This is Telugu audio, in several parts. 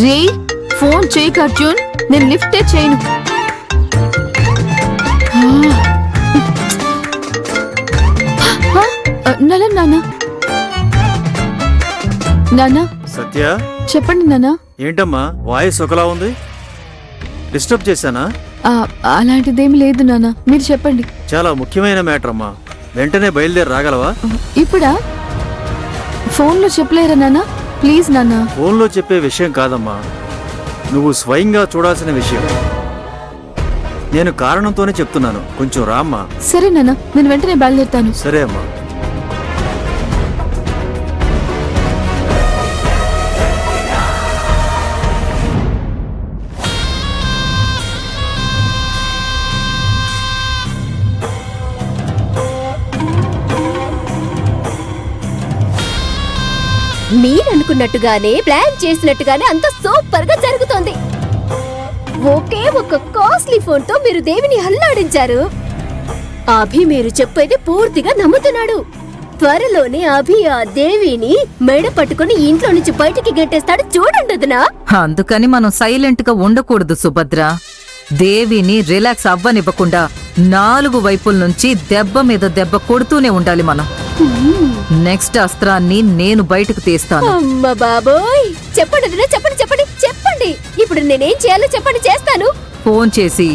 రే ఫోన్ చేయకు అర్జున్, నేను లిఫ్టే చేయను. నలం నాన్న. నాన్న సత్య, చెప్పండి నాన్న. ఏంటమ్మా వాయిస్ ఒకలా ఉంది? డిస్టర్బ్ చేశానా? అలాంటిదేమి లేదు నాన్న, మీరు చెప్పండి. చాలా ముఖ్యమైన మ్యాటర్ అమ్మా, వెంటనే బయలుదేరి రాగలవా? ఇప్పుడా? ఫోన్లో చెప్పలేరా నాన్న? ప్లీజ్ నాన్న. ఫోన్లో చెప్పే విషయం కాదమ్మా, నువ్వు స్వయంగా చూడాల్సిన విషయం. నేను కారణంతోనే చెప్తున్నాను, కొంచెం రామ్మా. సరే నాన్న, నేను వెంటనే బయలుదేరుతాను. సరే అమ్మా. మీరనుకున్నట్టుగానే ప్లాన్ చేసినట్టుగానే అంత సూపర్ గా జరుగుతోంది. ఒకే ఒక కాస్ట్లీ ఫోన్ తో మీరు దేవిని హల్లాడించారు. అభి మీరు చెప్పేది పూర్తిగా నమ్ముతున్నాడు. త్వరలోనే అభి ఆ దేవిని మెడ పట్టుకుని ఇంట్లో నుంచి బయటికి గెట్టేస్తాడు, చూడండి వదినా. అందుకని మనం సైలెంట్ గా ఉండకూడదు సుభద్ర. దేవిని రిలాక్స్ అవ్వనివ్వకుండా 4 వైపుల నుంచి దెబ్బ మీద దెబ్బ కొడుతూనే ఉండాలి మనం. నెక్స్ట్ అస్త్రాన్ని నేను బయటకు తీస్తాను. అమ్మ బాబోయ్, చెప్పండి వదినా, చెప్పండి చెప్పండి చెప్పండి. ఇప్పుడు నేనేం చేయాలో చెప్పండి, చేస్తాను. ఫోన్ చేసి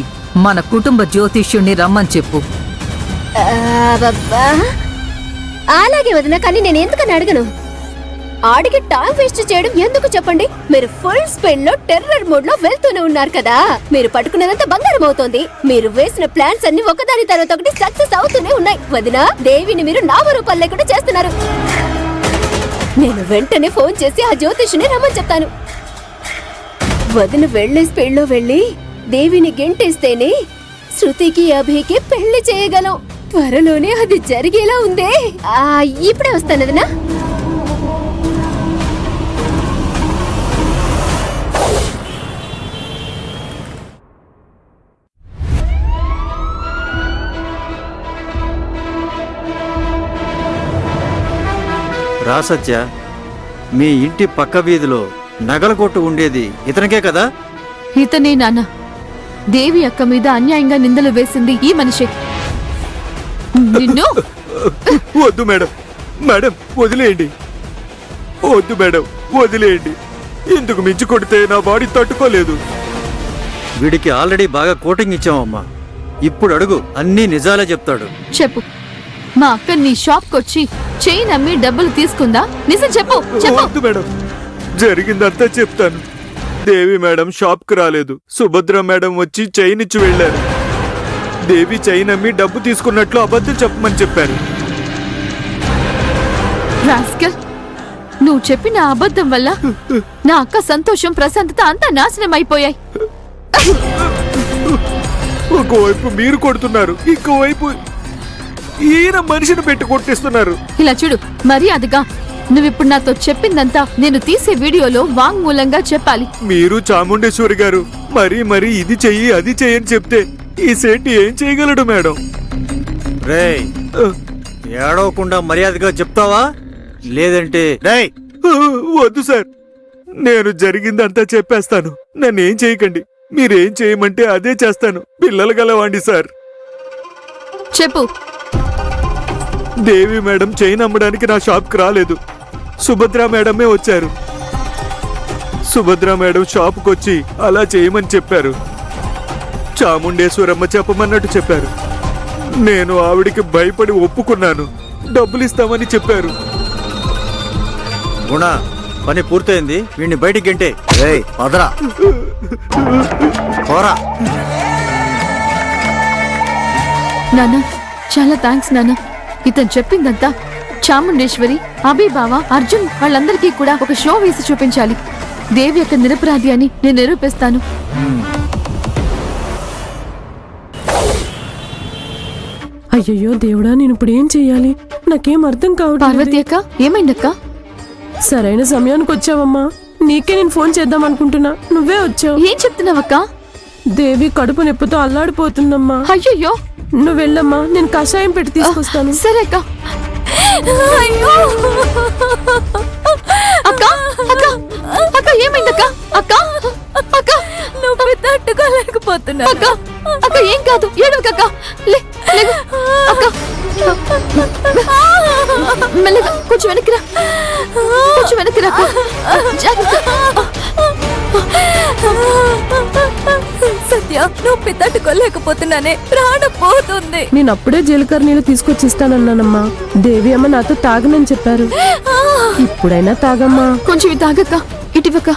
మన కుటుంబ జ్యోతిష్యుణ్ణి రమ్మని చెప్పు. అలాగే వదినా, కానీ నేను ఎందుకని అడగను. ఆడికి టైం వేస్ట్ చేయడం ఎందుకు చెప్పండి. మీరు ఫుల్ స్పీడ్ లో టెర్రర్ మోడ్ లో వెళ్తూనే ఉన్నారు కదా. మీరు పట్టుకున్నదంతా బంగారం అవుతోంది. మీరు వేసిన ప్లాన్స్ అన్ని ఒకదాని తర్వాత ఒకటి సక్సెస్ అవుతూనే ఉన్నాయి. వదినా, దేవిని మీరు నామరూపాలు లేకుండా చేస్తున్నారు. నేను వెంటనే ఫోన్ చేసి ఆ జ్యోతిష్ని రమ్మని చెప్తాను. వదిన వెళ్లే స్పీడ్ లో వెళ్ళి దేవిని గెంటేస్తేనే శృతికి అభికి పెళ్లి చేయగలం. త్వరలోనే అది జరిగేలా ఉందే. ఇప్పుడే వస్తాను వదినా. రా సత్య, మీ ఇంటి పక్క వీధిలో నగల కొట్టు ఉండేది ఇతనికే కదా? ఇతనే నాన్న. దేవి అక్క మీద అన్యాయంగా నిందలు వేసింది ఈ మనిషే. నిన్ను వద్దు మేడం, మేడం వదిలేయండి. వద్దు మేడం, వదిలేయండి. ఇందుకు మించి కొడితే నా బాడీ తట్టుకోలేదు. వీడికి ఆల్రెడీ బాగా కోటింగ్ ఇచ్చామమ్మా. ఇప్పుడు అడుగు, అన్నీ నిజాలే చెప్తాడు. చెప్పు, మా అక్క నీ షాప్ కొచ్చి చైన్ అమ్మి డబ్బులు తీసుకుందా? నిజం చెప్పు. వద్దు మేడం, జరిగిందంతా చెప్తాను. దేవి మేడం షాప్ కు రాలేదు. సుభద్ర మేడం వచ్చి చైన్ ఇచ్చి వెళ్లారు. దేవి చైన్ అమ్మి డబ్బు తీసుకున్నట్లు అబద్ధం చెప్పమని చెప్పారు. రాస్కల్, నువ్వు చెప్పిన అబద్ధం వల్ల నా అక్క సంతోషం, ప్రశాంతత అంతా నాశనం అయిపోయాయి. ఒకవైపు మీరు కొడుతున్నారు, ఇంకోవైపు ఈయన మనిషిని పెట్టి కొట్టిస్తున్నారు. ఇలా చూడు, మర్యాదగా నువ్విప్పుడు నాతో చెప్పిందంతా నేను తీసే వీడియోలో వాంగ్మూలంగా చెప్పాలి. మీరు చాముండేశ్వరి గారు మరీ ఇది చెయ్యి అది చెయ్యని చెప్తే ఈ సేటి ఏం చేయగలడు మేడం? రేయ్, ఏడవకుండా మర్యాదగా చెప్తావా? లేదంటే రేయ్. వద్దు సార్, నేను జరిగిందంతా చెప్పేస్తాను. నన్నేం చేయకండి. మీరేం చేయమంటే అదే చేస్తాను. పిల్లలు గలవాండి సార్. చెప్పు. దేవి మేడం చైన్ అమ్మడానికి నా షాప్కి రాలేదు. సుభద్ర మేడమే వచ్చారు. సుభద్ర మేడం షాప్కి వచ్చి అలా చేయమని చెప్పారు. చాముండేశ్వరమ్మ చెప్పమన్నట్టు చెప్పారు. నేను ఆవిడికి భయపడి ఒప్పుకున్నాను. డబ్బులు ఇస్తామని చెప్పారు. గుణ, పని పూర్తయింది. వీడిని బయటికి గంటే. రేయ్ పదరా, పోరా. నాన్న, చాలా థ్యాంక్స్ నాన్న. ఇతను చెప్పిందంతా చాముండేశ్వరి, అభిబావ, అర్జున్ వాళ్ళందరికీ కూడా ఒక షో వేసి చూపించాలి. దేవి యొక్క నిరపరాధి అని నేను నిరూపిస్తాను. అయ్యయ్యో దేవుడా, నేను ఇప్పుడు ఏం చెయ్యాలి? నాకేం అర్థం కావట్లేదు. పార్వతి అక్క, ఏమైందక్క? సరైన సమయానికి వచ్చావమ్మా. నీకే నేను ఫోన్ చేద్దాం అనుకుంటున్నా, నువ్వే వచ్చావు. ఏం చెప్తున్నావక్క? దేవి కడుపు నొప్పితో అల్లాడిపోతుందమ్మా. అయ్యయ్యో, నువ్వు వెళ్ళమ్మా, నేను కషాయం పెట్టి తీసుకొస్తాను. సరే అక్క. అక్క, అక్క, అక్క, ఏమైందక్క? అక్క అక్క నువ్వు తట్టుకోలేకపోతున్నా అక్క అక్క ఏం కాదు ఏడవకక్క లే లేగు. అక్క మెల్లగా కొంచెం వెనక్కిరా కొంచెం వెనక్కిరా అక్క. జాగ్రత్త. సత్య నొప్పి తట్టుకోలేకపోతున్నానే ప్రాణం పోతుంది. నేను అప్పుడే జీలకర్ర నీళ్ళు తీసుకొచ్చి ఇస్తానన్నానమ్మా. దేవి అమ్మ నాతో తాగనని చెప్పారు. ఇప్పుడైనా తాగమ్మా. కొంచెం ఇవి తాగక్క ఇటువక్క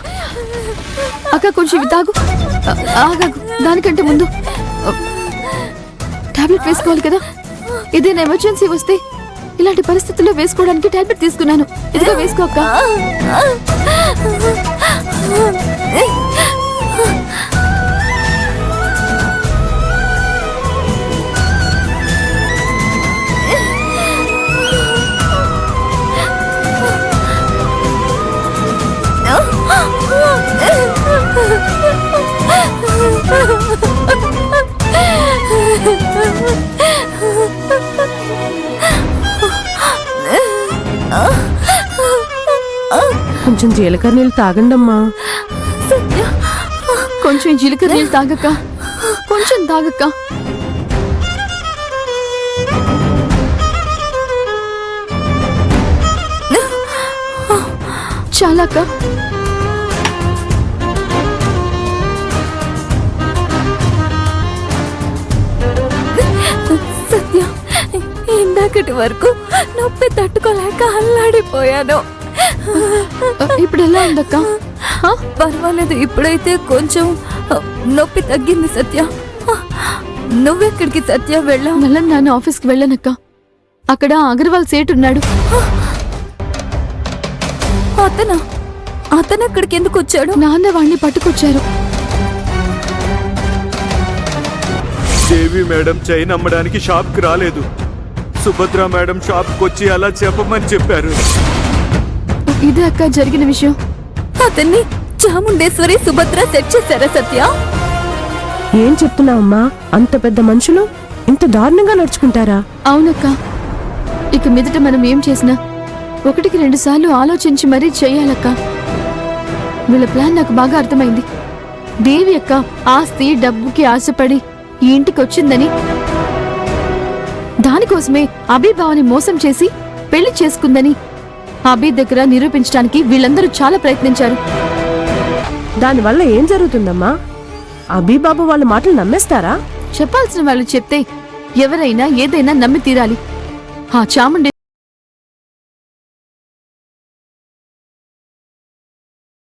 అక్క కొంచెం ఇవి తాగు ఆగాగు దానికంటే ముందు టాబ్లెట్ వేసుకోవాలి కదా ఏదైనా ఎమర్జెన్సీ వస్తే ఇలాంటి పరిస్థితుల్లో వేసుకోవడానికి టాబ్లెట్ తీసుకున్నాను ఇదిగో వేసుకో అక్క కొంచెం జీలకర్ర నీళ్ళు తాగండమ్మా. కొంచెం జీలకర్ర నీళ్ళు తాగక్క కొంచెం తాగక్క చాలా అక్క సత్య ఇందాకటి వరకు నొప్పి తట్టుకోలేక అల్లాడిపోయాను. ఇప్పుడు ఎలా ఉందక్క పర్వాలేదు ఇప్పుడైతే కొంచెం నొప్పి తగ్గింది. సత్య నువ్వెక్కడికి సత్య వెళ్ళావు? మళ్ళీ నాన్న ఆఫీస్కి వెళ్ళానక్క అక్కడ అగర్వాల్ సేట్ ఉన్నాడు. అతను అక్కడికి ఎందుకు వచ్చాడు? నాన్న వాడిని పట్టుకొచ్చారు. దేవి మేడం చైన్ అమ్మడానికి షాప్ కి రాలేదు. సుభద్ర మేడం షాప్ కి వచ్చి అలా చెప్పమని చెప్పారు. ఇదే అక్క జరిగిన విషయం. అతన్ని చాముండేశ్వరి సుభద్ర సెట్ చేశారా సత్య? ఏం చెప్తున్నావమ్మా? అంత పెద్ద మనుషులు ఇంత దారుణంగా నడుచుకుంటారా? అవునక్క ఇక మీదట మనం ఏం చేసినా 1-2 సార్లు ఆలోచించి మరీ చెయ్యాలక్క. వీళ్ళ ప్లాన్ నాకు బాగా అర్థమైంది. దేవి అక్క ఆస్తి డబ్బుకి ఆశపడి ఈ ఇంటికి వచ్చిందని దానికోసమే అభిబావని మోసం చేసి పెళ్లి చేసుకుందని అభి దగ్గర నిరూపించడానికి వీళ్ళందరూ చాలా ప్రయత్నించారు. దానివల్ల ఏం జరుగుతుందమ్మా? అబీబాబు వాళ్ళ మాటలు నమ్మేస్తారా? చెప్పాల్సిన వాళ్ళు చెప్తే ఎవరైనా ఏదైనా నమ్మి తీరాలి. ఆ చాముండే